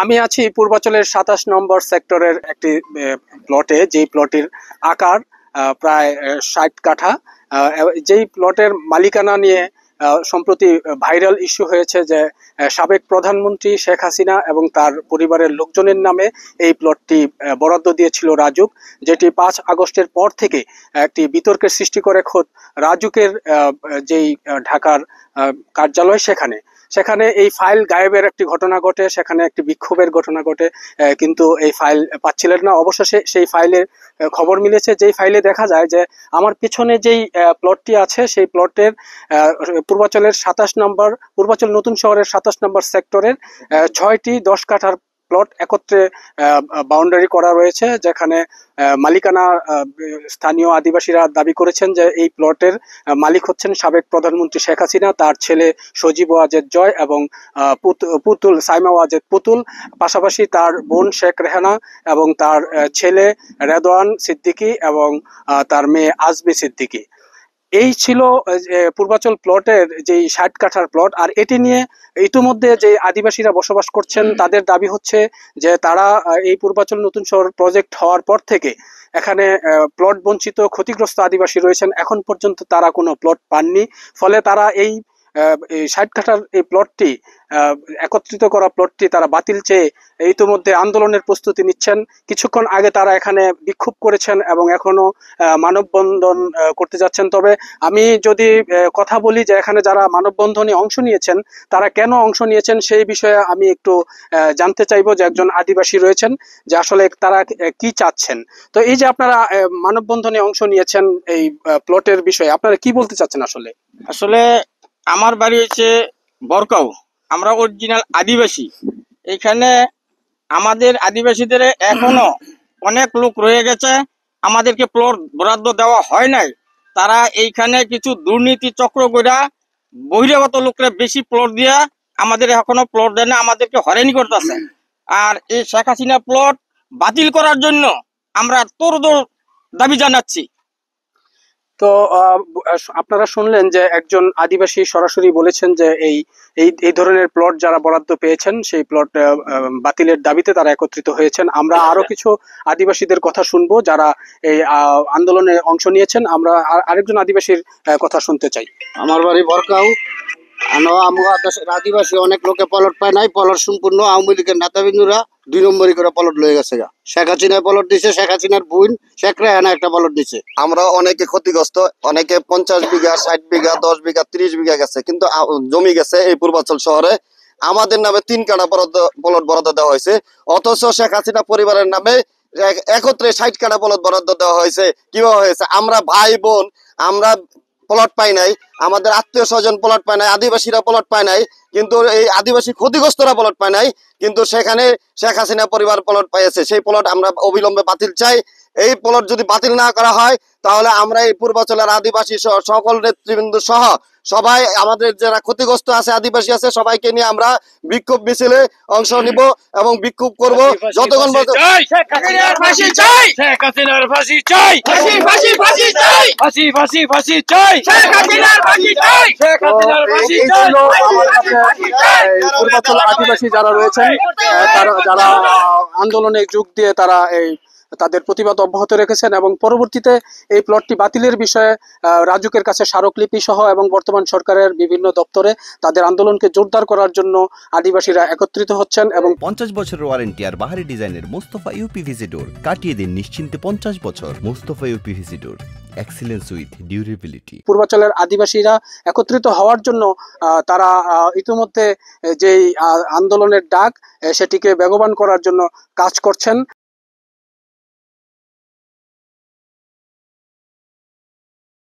আমি আছি পূর্বাচলের ২৭ নম্বর সেক্টরের একটি প্লটে, যেই প্লটের আকার প্রায় ৬০ কাঠা। যেই প্লটের মালিকানা নিয়ে সম্প্রতি ভাইরাল ইস্যু হয়েছে যে সাবেক প্রধানমন্ত্রী শেখ হাসিনা এবং তার পরিবারের লোকজনের নামে এই প্লটটি বরাদ্দ দিয়েছিল রাজুক, যেটি ৫ আগস্টের পর থেকে একটি বিতর্কের সৃষ্টি করে। খোদ রাজুকের যেই ঢাকার কার্যালয় সেখানে এই ফাইল গায়েবের একটি ঘটনা ঘটে, সেখানে একটি বিক্ষোভের ঘটনা ঘটে, কিন্তু এই ফাইল পাচ্ছিলেন না। অবশেষে সেই ফাইলের খবর মিলেছে, যেই ফাইলে দেখা যায় যে আমার পিছনে যেই প্লটটি আছে সেই প্লটের পূর্বাচলের ২৭ নম্বর, পূর্বাচল নতুন শহরের ২৭ নম্বর সেক্টরের ৬টি ১০ কাঠার প্লট একত্রে বাউন্ডারি করা রয়েছে, যেখানে মালিকানা স্থানীয় আদিবাসীরা দাবি করেছেন যে এই প্লটের মালিক হচ্ছেন সাবেক প্রধানমন্ত্রী শেখ হাসিনা, তার ছেলে সজীব ওয়াজেদ জয় এবং পুতুল সাইমা ওয়াজেদ পুতুল, পাশাপাশি তার বোন শেখ রেহানা এবং তার ছেলে রেদওয়ান সিদ্দিকী এবং তার মেয়ে আজমি সিদ্দিকী। এই ছিল পূর্বাচল প্লটের যেই ৬০ কাঠার প্লট। আর এটি নিয়ে ইতিমধ্যে যে আদিবাসীরা বসবাস করছেন তাদের দাবি হচ্ছে যে তারা এই পূর্বাচল নতুন শহর প্রজেক্ট হওয়ার পর থেকে এখানে প্লট বঞ্চিত ক্ষতিগ্রস্ত আদিবাসী রয়েছেন, এখন পর্যন্ত তারা কোনো প্লট পাননি। ফলে তারা এই ৬০ কাঠার এই প্লটটি, একত্রিত করা প্লটটি তারা বাতিল চেয়ে ইতিমধ্যে আন্দোলনের প্রস্তুতি নিচ্ছেন। কিছুক্ষণ আগে তারা এখানে বিক্ষোভ করেছেন এবং এখনো মানববন্ধন করতে যাচ্ছেন। তবে আমি যদি কথা বলি যে এখানে যারা মানববন্ধনে অংশ নিয়েছেন তারা কেন অংশ নিয়েছেন সেই বিষয়ে আমি একটু জানতে চাইবো, যে একজন আদিবাসী রয়েছেন, যে আসলে তারা কি চাচ্ছেন। তো এই যে আপনারা মানববন্ধনে অংশ নিয়েছেন এই প্লটের বিষয়ে, আপনারা কি বলতে চাচ্ছেন? আসলে আমার বাড়ি হচ্ছে বরকাউ, আমরা অরিজিনাল আদিবাসী। এখানে আমাদের আদিবাসীদের এখনো অনেক লোক রয়ে গেছে, আমাদেরকে প্লট বরাদ্দ দেওয়া হয় নাই। তারা এইখানে কিছু দুর্নীতি চক্র কইরা বহিরাগত লোকরা বেশি প্লট দিয়া আমাদের এখনো প্লট দেয় না, আমাদেরকে হয়রানি করতেছে। আর এই শেখ হাসিনা প্লট বাতিল করার জন্য আমরা তোড়জোড় দাবি জানাচ্ছি। তো আপনারা শুনলেন যে একজন আদিবাসী সরাসরি বলেছেন যে এই ধরনের প্লট যারা বরাদ্দ পেয়েছেন সেই প্লট বাতিলের দাবিতে তারা একত্রিত হয়েছেন। আমরা আরো কিছু আদিবাসীদের কথা শুনবো যারা এই আন্দোলনে অংশ নিয়েছেন। আমরা আরেকজন আদিবাসীর কথা শুনতে চাই। আমার বাড়ি বরকাউ, আদিবাসী অনেক লোকে পলট পায় নাই। পলট সম্পূর্ণ আওয়ামী লীগের নেতাবিন্দুরা ২ নম্বরই করে পলট লয়ে গেছে। শেখ হাসিনায় পলট দিছে, শেখ হাসিনার বোন শেখ রেহানা একটা পলট দিছে। আমরা অনেকে ক্ষতিগ্রস্ত, অনেকে ৫০ বিঘা ৬০ বিঘা ১০ বিঘা ৩০ বিঘা গেছে, কিন্তু জমি গেছে এই পূর্বাচল শহরে আমাদের নামে ৩ কাঠা প্লট বরাদ্দ দেওয়া হয়েছে। অথচ শেখ হাসিনা পরিবারের নামে একত্রে ৬০ কাঠা প্লট বরাদ্দ দেওয়া হয়েছে। কিভাবে হয়েছে? আমরা ভাই বোন আমরা প্লট পাই নাই, আমাদের আত্মীয় স্বজন প্লট পায় নাই, আদিবাসীরা প্লট পায় নাই, কিন্তু এই আদিবাসী ক্ষতিগ্রস্তরা প্লট পায় নাই। কিন্তু সেখানে শেখ হাসিনা পরিবার প্লট পেয়েছে। সেই প্লট আমরা অবিলম্বে বাতিল চাই। এই প্লট যদি বাতিল না করা হয় তাহলে আমরা এই পূর্বাচলের আদিবাসী সকল নেতৃবৃন্দ সহ সবাই, আমাদের যারা ক্ষতিগ্রস্ত আছে আদিবাসী আছে, সবাইকে নিয়ে আমরা বিক্ষোভ মিছিলে অংশ নিব এবং বিক্ষোভ করব যতক্ষণ আদিবাসী যারা রয়েছেন যারা আন্দোলনে যোগ দিয়ে তারা তাদের প্রতিবাদ অব্যাহত রেখেছেন এবং পরবর্তীতে এই প্লটটি বাতিলের বিষয়ে রাজুকের কাছে স্মারকলিপি সহ এবং বর্তমান সরকারের বিভিন্ন দপ্তরে তাদের আন্দোলনকে জোরদার করার জন্য আদিবাসীরা একত্রিত হচ্ছেন। এবং 50 বছরের ওয়ারেন্টি আর বাহারি ডিজাইনের মুস্তাফা ইউপিভিসি ডোর, কাটিয়ে দিন নিশ্চিন্তে 50 বছর। Mustafa UPVC door, excellence with durability. পূর্বাচলের আদিবাসীরা একত্রিত হওয়ার জন্য তারা ইতিমধ্যে যেই আন্দোলনের ডাক সেটিকে বেগবান করার জন্য কাজ করছেন।